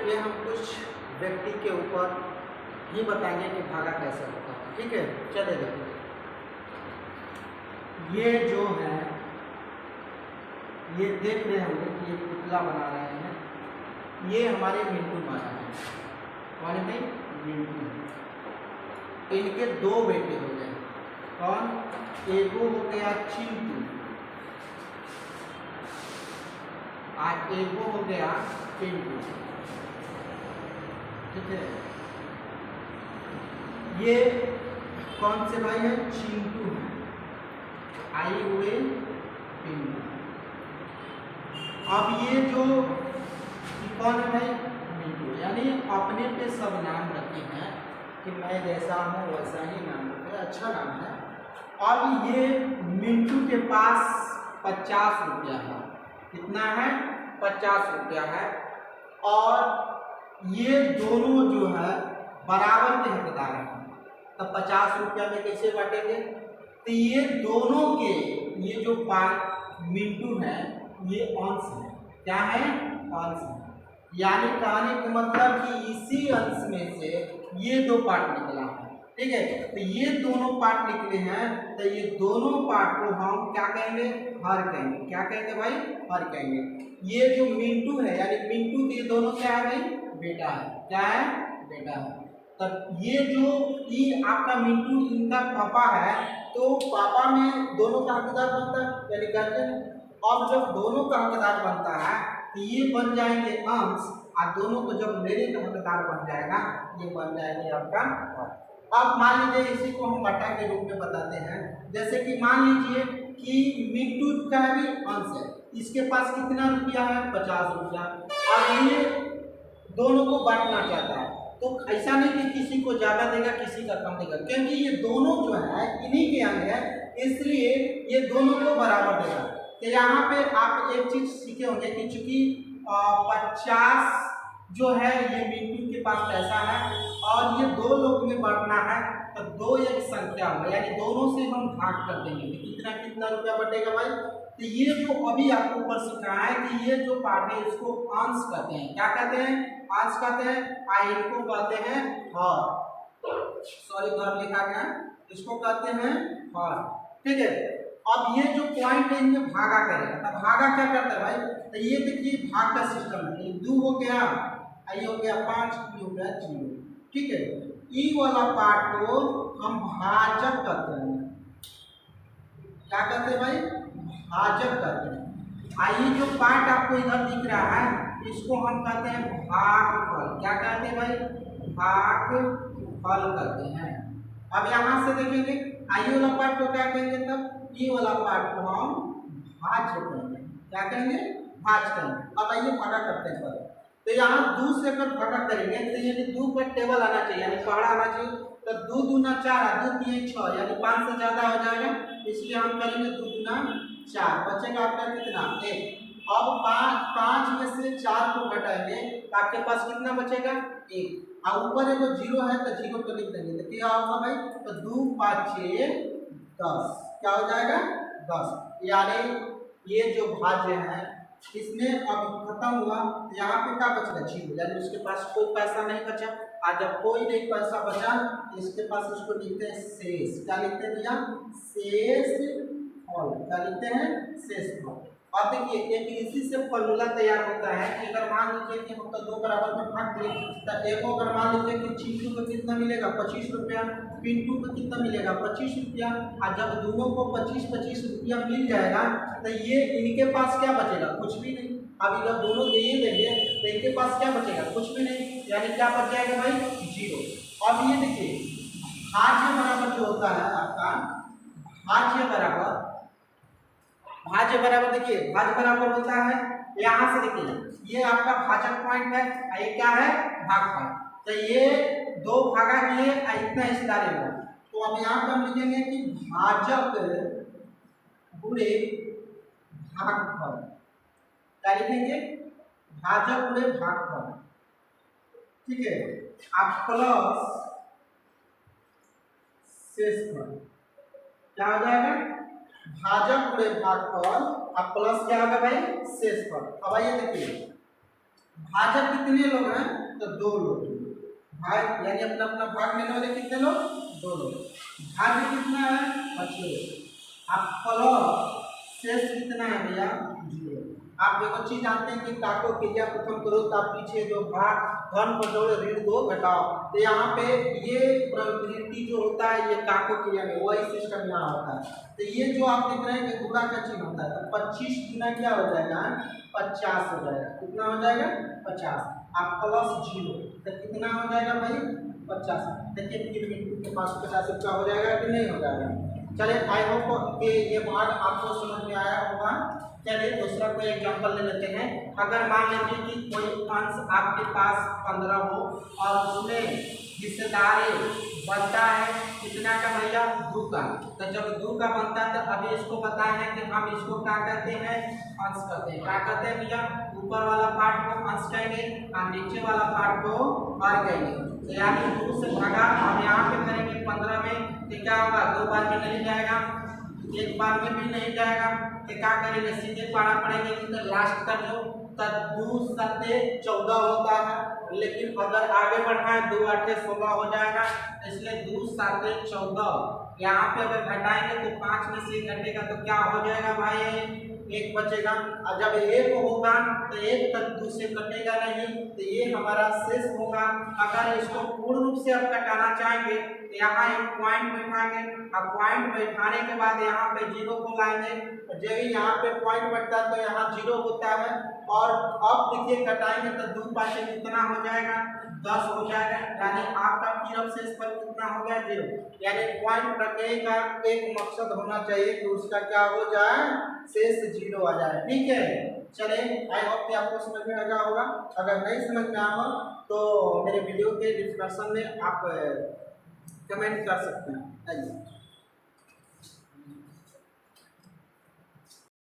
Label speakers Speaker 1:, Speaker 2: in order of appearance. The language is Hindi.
Speaker 1: चलिए हम कुछ व्यक्ति के ऊपर ही बताएंगे कि भागा कैसे होता है। ठीक है, चलिए देखिए, ये जो है ये देख रहे होंगे कि ये पुतला बना रहे हैं, ये हमारे मिंटू माना है। कौन है भाई? मिंटू। इनके दो बेटे हो गए। कौन? एक हो गया चिंटू और एक हो गया पिंटू। ठीक है, ये कौन से भाई है? चिंटू है, आई हुए पिंटू। अब ये जो कौन है भाई? मिंटू। यानी अपने पे सब नाम रखे हैं कि मैं जैसा हूँ वैसा ही नाम रखे, अच्छा नाम है। अब ये मिंटू के पास 50 रुपया है। कितना है? 50 रुपया है। और ये दोनों जो है बराबर के हकदार हैं, तो 50 रुपया में कैसे बांटेंगे? तो ये दोनों के, ये जो मिंटू है ये अंश है। क्या है? अंश है। यानी कहने का मतलब कि इसी अंश में से ये दो पार्ट निकला है। ठीक है, तो ये दोनों पार्ट निकले हैं, तो ये दोनों पार्ट को हम क्या कहेंगे? हर कहेंगे। क्या कहेंगे भाई? हर कहेंगे। ये जो मिंटू है यानी मिंटू के दोनों क्या है भाई? बेटा है। क्या है? बेटा है। तब ये जो आपका मिंटू इनका पापा है, तो पापा में दोनों का हकदार बनता है यानी गार्जियन। अब जब दोनों का हकदार बनता है तो ये बन जाएंगे अंश, और दोनों को जब लेने का हकदार बन जाएगा ये बन जाएंगे आपका हर। अब मान लीजिए इसी को हम बटा के रूप में बताते हैं। जैसे कि मान लीजिए कि मिंटू का भी अंश है, इसके पास कितना रुपया है? 50 रुपया। और ये दोनों को बांटना चाहता है, तो ऐसा नहीं कि किसी को ज्यादा देगा किसी का कम देगा, क्योंकि ये दोनों जो है इन्हीं के अंग है, इसलिए ये दोनों को बराबर देगा। तो यहाँ पे आप एक चीज सीखे होंगे कि चूंकि 50 जो है ये मिंटू के पास पैसा है और ये दो लोग में बांटना है, तो दो एक संख्या होगा, यानी दोनों से हम भाग कर देंगे। कितना कितना रुपया बटेगा भाई? तो ये जो अभी आपको ऊपर सिखा है कि ये जो पार्ट है इसको अंश कहते हैं। क्या कहते हैं? अंश कहते हैं। इनको कहते हैं हर। सॉरी, घर लिखा गया, इसको कहते हैं हर। ठीक है, अब ये जो पॉइंट है इनमें भागा करेगा। तब भागा क्या करता है भाई? तो ये देखिए भाग का सिस्टम है। 2 हो गया, आई हो गया 5, ई हो गया 0। ठीक है, ई वाला पार्ट को हम भाजक कहते हैं। क्या कहते हैं भाई? भाजक कहते हैं। आई जो पार्ट आपको इधर दिख रहा है इसको हम कहते हैं भागफल। क्या कहते हैं भाई? भागफल कहते हैं। अब यहाँ से देखेंगे आई वाला पार्ट को क्या कहेंगे? तब ई वाला पार्ट को हम भाज्य कहेंगे। क्या कहेंगे? भाज्य कहेंगे। अब आइए भागा करते हैं पहले। तो यहाँ 2 से अगर भागा करेंगे तो ये 2 पर टेबल आना चाहिए, यानी पहाड़ा आना चाहिए। तो 2 दूना 4, 2 3 6, यानी 5 से ज्यादा हो जाएगा, इसलिए हम करेंगे 2 दूना 4। बचेगा आपका कितना? 1। अब 5 में से 4 को घटाएंगे तो आपके पास कितना बचेगा? 1। और ऊपर एगो 0 है तो 0 को लिख देंगे, तो क्या होगा भाई? तो 2 5 6 10। क्या हो जाएगा? 10। यानी ये जो भाज्य है इसमें अब खत्म हुआ, यहाँ पे क्या बचेगा? 0, यानी उसके पास कोई पैसा नहीं बचा। आज जब कोई नहीं पैसा बचा इसके पास, उसको लिखते हैं शेष। क्या लिखते हैं भैया? शेष फल। क्या लिखते हैं? शेष फल। अब देखिए एक इसी से फॉर्मूला तैयार होता है कि अगर मान लीजिए कि हम तो 2 बराबर में भाग दिए, तो एक अगर मान लीजिए कि चिंटू को कितना मिलेगा? 25 रुपया। पिंटू को कितना मिलेगा? 25 रुपया। और जब दोनों को 25-25 रुपया मिल जाएगा तो ये इनके पास क्या बचेगा? कुछ भी नहीं। अब जब दोनों दे ही देंगे तो इनके पास क्या बचेगा? कुछ भी नहीं, यानी क्या बच जाएगा भाई? 0। अब ये देखिए भाज्य बराबर जो होता है आपका भाज्य बराबर देखिए भाज्य बराबर होता है, यहाँ से देखिए ये आपका भाजक पॉइंट है, ये क्या है? भागफल। तो ये 2 भागा किए इतना हिस्सेदार होगा, तो अब यहाँ पर हम लिखेंगे कि भाजक गुणे भागफल। क्या लिखेंगे? भाजक गुणे भागफल। ठीक है, आप प्लस शेषफल। क्या हो जाएगा? भाजक गुणे भागफल अब प्लस क्या होगा भाई? शेषफल। अब आइए देखिए भाजक कितने लोग हैं? तो 2 लोग, भाग यानी अपना अपना भाग लेने वाले कितने लोग, 2 लोग, भाग कितना है 25, अब प्लस शेष कितना है भैया 0। आप देखो चीज जानते हैं कि काको क्रिया प्रथम करो तब पीछे जो भाग धन पर जोड़े ऋण 2 घटाओ, तो यहाँ पे ये प्रवृत्ति जो होता है ये काको क्रिया में वही सिस्टम यहाँ होता है। तो ये जो आप देख रहे हैं कि गुणा का चिन्ह होता है, तो 25 गुना क्या हो जाएगा 50 हो जाएगा, कितना हो जाएगा 50, आप प्लस 0 तो कितना हो जाएगा भाई 50। देखिए फिर मिनटू के पास 50 रुपया हो जाएगा कि नहीं हो जाएगा। चलिए आई होप कि ये भाग आपको समझ में आया होगा। चलिए दूसरा कोई एग्जांपल ले लेते हैं। अगर मान लीजिए कि कोई अंश आपके पास 15 हो और उसमें हिस्सेदारी बनता है कितना का भैया 2 का, तो जब 2 का बनता है तो अभी इसको बताए हैं कि हम इसको क्या कहते हैं अंश कहते हैं। क्या कहते हैं भैया, ऊपर वाला पार्ट को अंश कहेंगे और नीचे वाला पार्ट को और कहेंगे। तो यानी 2 से भागा हम यहाँ पे करेंगे 15 में, तो क्या होगा 2 बार में नहीं जाएगा, 1 बार में भी नहीं जाएगा, तो क्या करेंगे सीधे पारा पड़ेंगे तो लास्ट का जो 2 7 14 होता है, लेकिन अगर आगे बढ़ाएं 2 8 16 हो जाएगा, इसलिए 2 7 14 यहाँ पे अगर घटाएंगे तो 5 में से घटेगा तो क्या हो जाएगा भाई 1 बचेगा, और जब 1 होगा तो 1 तक 2 से कटेगा नहीं, तो ये हमारा शेष होगा। अगर इसको पूर्ण रूप से अब कटाना चाहेंगे तो यहाँ एक पॉइंट बैठाएंगे, अब पॉइंट बैठाने के बाद यहाँ पे 0 को लाएंगे, जब यहाँ पे पॉइंट बैठता है तो यहाँ 0 होता है, और अब देखिए कटाएंगे तो 2 5 कितना हो जाएगा 10 हो जाएगा, यानी आपका फिर शेष पर कितना हो गया 0। यानी पॉइंट रखने का एक मकसद होना चाहिए कि उसका क्या हो जाए शेष 0 आ जाए। ठीक है, चलिए आई होप कि आपको समझ में आया होगा। अगर नहीं समझ में आया हो तो मेरे वीडियो के डिस्क्रिप्शन में आप कमेंट कर सकते हैं।